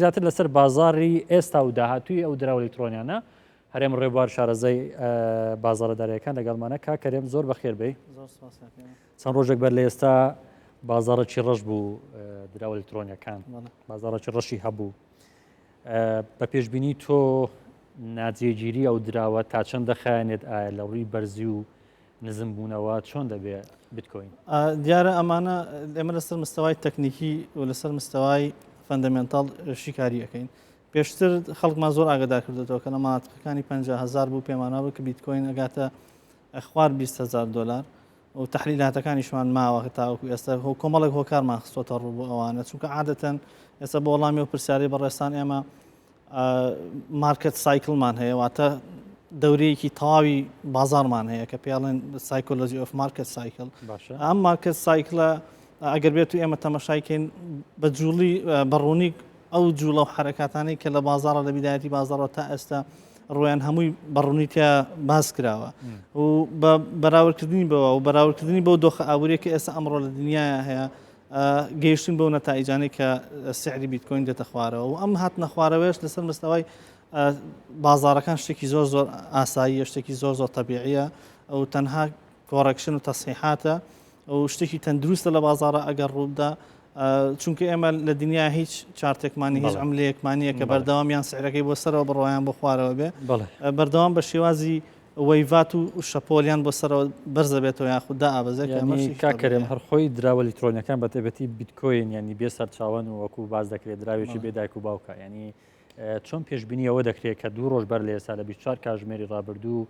زیاتر لەسەر بازاری ئێستا و داهاتووی ئەو دراوە ئەلکترۆنیانە هەرێم ڕێبوار شارەزای بازاڕەدارەکان لەگەڵمانە کاکەرێم زۆر بەخێر بێ چەند ڕۆژێک بەر لە ئێستا بازاڕێکی ڕەش بوو دراوە ئەلکترۆنیەکان بازاڕێکی ڕەشی هەبوو بە پێشببینی تۆ ناجێگیری ئەو دراوە تا چەند دەخایەنێت ئایا لە ڕووی بەرزی و نزم بوونەوە چۆن دەبێت بیتکۆین دیارە ئەمانە ئێمە لەسەر مستەوای تەکنیکی و لەسەر مستەوای فەندەمێنتاڵ شیکاری ئەەکەین پێشتر خەڵکمان زۆر ئاگادار کردێتەوە کە لە ماناتەکانی 50,000 بوو پێماناوە کە بیتکۆین ئەگاتە خوار 20,000 دلار و تحلیلاتەکانیشمان ماوە تاوەکو ئێستا کۆمەڵێک هۆکارمان خستۆتە ڕوو بۆ ئەوانە چونکە عادەتەن ئێستا بۆ وەڵامی و پرسیاری بەڕێستان ئێمە مارکت سایکلمان هەیە واتە دەورەیەکی تەواوی بازارمان هەیە کە پێڵێن سایکۆلۆژی ئۆف مارکت سایکل ئەم مارکت سایکلە ئەگەر بێت و ئێمە تەمەشایکەین بە جوڵی بەڕوونی ئەو جوڵە و حرەکاتانی کە لە بازارە لە بیدایەتی بازارەوە تا ئێستا ڕۆیان هەمووی بەڕوونیتیا باس کراوە و بەراوردکردنی بەوە و بەراوردکردنی بەو دۆخە ئاورەیە کە ئێستا ئەمڕۆ لە دنیاە هەیە گەیشتن بەو نەتائیجانەی کە سعری بیتکۆین دێتە خوارەوە و ئەم هاتنە خوارەوەش لەسەر مستەوای بازارەکان شتێکی زۆر زۆر ئاساییە شتێکی زۆر زۆر تەبیعیە ئەو تەنها کۆڕەکشن و تەسحیحاتە و شتێکی تەندروستە لە بازارە ئەگەر ڕوودا چونکە ئێمە لە دنیا هیچ چارتێکمانی هیچ ئەملەیەکمانیە کە بەردەوامیان سعرەکەی بۆ سەرەوە بڕۆیان بۆ خوارەوە بێ بەردەوام بە شێوازی وەیڤات و شەپۆلیان بۆ سەرەوە بەرزە بێتەوە یاخوددا ئابەزێک کاکەرێم هەرخۆی دراوە ئەلکترۆنیەکان بە تایبەتی بیتکۆین ینی بێ سەرچاوەن و وەکو باز دەکرێت دراوێکی بێدایک و باوکە ینی چۆن پێشببینی ئەوە دەکرێت کە 2 ڕۆژ بەر لە ئێستا لە 24 کاتژمێری ڕابردوو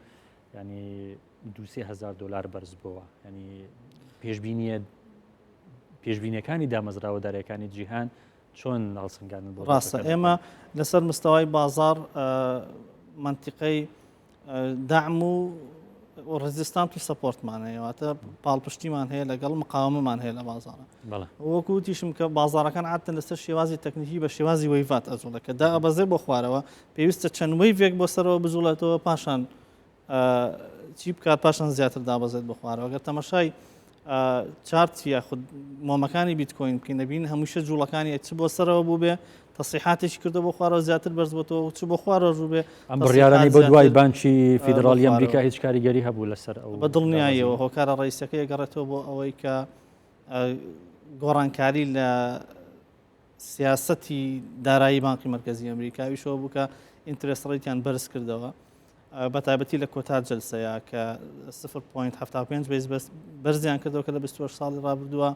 ینی 2,000 دلار بەرز بووە ینی پێشببینیەکانی دامەزراوەدارەکانی جیهان چۆن هەڵسەنگاندن بۆ ڕاستە ئێمە لەسەر مستەوای بازار منتیقەی داعم و ڕێزیستانت و سەپۆرتمانەیەواتە پاڵپشتیمان هەیە لەگەڵ مقاومەمان هەیە لە بازارە وەکو تیشم کە بازارەکان عادەتەن لەسەر شێوازی تەکنیکی بە شێوازی وەیڤات ئەزوڵە کە دا ئەبەزێ بۆ خوارەوە پێویستە چەند وەیڤێک بۆ سەرەوە بزوڵێتەوە پاشان چی بکات پاشان زیاتر دابەزێت بە خوارەوە گەر تەمەشای چارتی یاخود مۆمەکانی بیتکۆین بکەین دەبین هەمووشە جوڵەکانی چ بۆ سەرەوە بوو بێ تەسیحاتێکی کردە بۆ خوارەوە زیاتر بەرز بۆتەوە چ بۆ خوارەوە ڕوو بێ ئەم بڕیارانی بۆ دوای بانکی فیدراالی ئەمریکا هیچ کاریگەری هەبوو لەسەر ئەو بە دڵنیاییەوە هۆکارە ڕئیسەکەی گەڕێتەوە بۆ ئەوەی کە گۆڕانکاری لە سیاسەتی دارایی بانقی مرکزی ئەمریکاویشەوە بوو کە ئینترست ڕێیتیان بەرز کردەوە بە تایبەتی لە کۆتا جەلسەیە کە 0.75 بەرزیان کردەوە کە لە 28 ساڵی ڕابردووە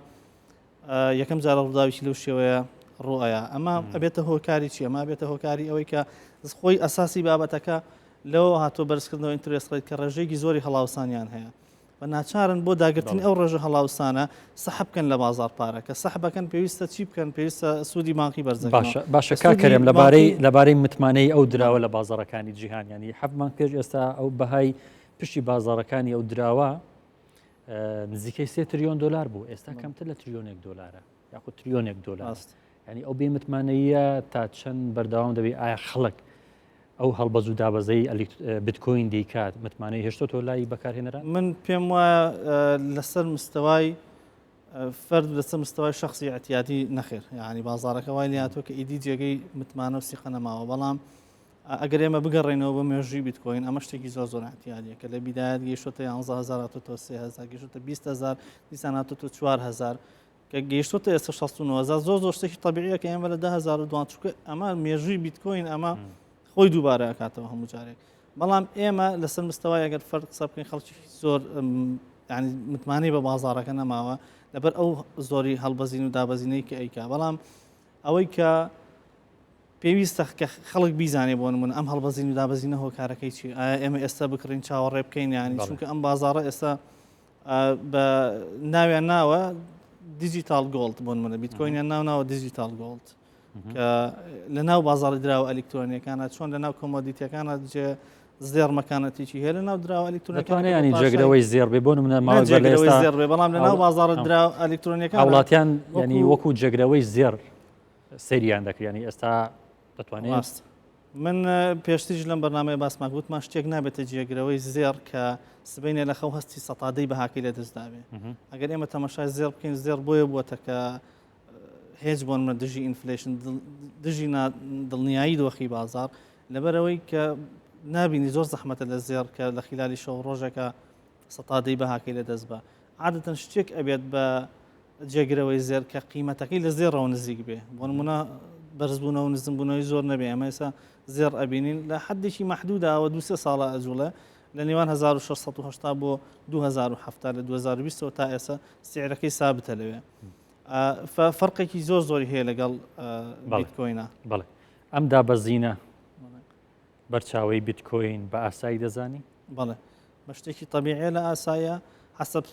یەکەم جارە ڕووداویی لەو شێوەیە ڕۆیە ئەمە ئەبێتە هۆکاری چی ئەمە بێتە هۆکاری ئەوەی کە خۆی ئەساسی بابەتەکە لەوە هاتۆ بەرزکردنەوە ئینترست ڕێیت کە ڕێژەیەکی زۆری هەڵاوسانیان هەیە بە ناچارن بۆ داگرتنی ئەو ڕێژە هەڵاوسانە سەحب بکەن لە بازار پارە کە سەحبەکەن پێویستە چی بکەن پێویستە سوودی بانقی بەرزەکە باشە کاکەرێم لەبارەی متمانەی ئەو دراوە لە بازارەکانی جیهانیانی حەبمان پێش ئێستا ئەو بەهای پشتی بازارەکانی ئەو دراوە نزیکەی 3 تریۆن دلار بوو ئێستا کەمتر لە تریۆنێک دلارە یاخود تریۆنێک دلار ینی ئەو بێ متمانەیە تا چەند بەردەوام دەبێت ئایا خەڵک ئەو هەڵبەز و دابەزەی بیتکۆین دەیکات متمانەی هێشتۆ لای بەکارهێنەران من پێم وایە لەسەر مستەوای فرد لەسەر مستەوای شخصی احتیاطی نەخێر یعنی بازارەکە وای لاتۆ کە ئیدی جێگەی متمانە و سیقە نەماوە بەڵام ئەگەر ئێمە بگەڕێنەوە بە مێژووی بیتکۆین ئەمە شتێکی زۆر زۆر احتیاطیە کە لە بیدایەت گەیشتۆتە 11,000 تۆ 3,000 گەیشتۆتە 20,000 دیسان هاتۆتە 4,000 کە گەیشتۆتە ئێستا 69,000 زۆر شتێکی طبیعیە کە ئێمە لە 10,000 دوان چووکە ئەمە مێژووی بیتکۆین ئەمە خۆی دووبارە ئەکاتەوە هەموو جارێک بەڵام ئێمە لەسەر مستەوای ئەگەر فەرق قسە بکەین خەڵکی زۆر ینی متمانەی بە بازارەکە نەماوە لەبەر ئەو زۆری هەڵبەزین و دابەزینەی کە ئەیکا بەڵام ئەوەی کە پێویستە کە خەڵک بیزانێ بۆ نمونە ئەم هەڵبەزین و دابەزینە هۆکارەکەی چی ئایا ئێمە ئێستا بکڕین چاوەڕێ بکەین یانی چونکە ئەم بازارە ئێستا بە ناویان ناوە دیجیتال گۆڵد بۆ نمونە بیتکۆینیان ناوناوە دیجیتال گۆڵد کە لە ناو بازاڕی دراوە ئەلکترۆنیەکانە چۆن لە ناو کۆمۆدیتیەکانە جێ زێڕمەکانەتێکی هەیە لە ناو دراوە ئەلکترۆنیەکانی جێگرەوەی زێر بێ بۆ نمونە زێر بێ بەڵام لە ناو بازاڕ دراوە ئەلکترۆنیەکان وڵاتیان ینی وەکو جێگرەوەی زێر سەیریان دەکرێنی ئێستا دەتوانێت من پێشتیش لەم بەرنامەیە باسمان گوتمان شتێک نابێتە جێگرەوەی زێر کە سبەینێ لە خەو هەستی سەتادەی بەهاکی لە دەستداوێ ئەگەر ئێمە تەماشای زێر بکەین زێر بۆیە بووەتە کە هێز بۆن منە دژی ئینفلیشن دژی دڵنیایی دۆخی بازار لەبەرەوەی کە نبینی زۆر زەحمەتە لە زێر کە لە خلالی شەو ڕۆژەکە سەتادەی بەهاکەی لە دەست بە عادەتەن شتێک ئەبێت بە جێگرەوەی زێر کە قیمەتەکەی لە زێڕەوە نزیک بێ بۆ نمونە بەرزبوونەوە و نزمبوونەوەی زۆر نەبێ ئەمە ئێستا زێر ئەبینین لە حدێکی مەحدوداوە 2 ساڵە ئەجوڵە لە نێوان 1680 بۆ 2007 لە 2020 تا ئێستا سعرەکەی سابتە لەوێ فەرقێکی زۆر زۆری هەیە لەگەڵ بیتکۆینە. بەڵێ ئەم دابەزینە بەرچاوی بیتکۆین بە ئاسایی دەزانی؟ بەڵێ بە شتێکی طبیعیە لە ئاسایە حسب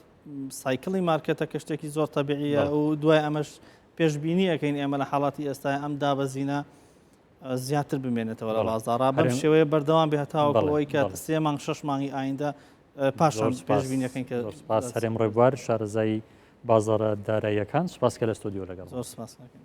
سایکڵی مارکێتەکە شتێکی زۆر طبیعیە و دوای ئەمەش پێشببینی ئەەکەین ئێمە لە حاڵاتی ئێستا ئەم دابەزینە زیاتر بمێنێتەوە لە بازارڕا بەم شێوەیە بەردەوام بێتاوەکەوەی کە 3 مانگ 6 مانگی ئایندە پاشان پێشببینیەکەین کە سپاس هەرێم ڕێبوار شارەزایی بازارە داراییەکان سپاس کە لە ستۆدیۆ لەگەڵ زۆر سپاس.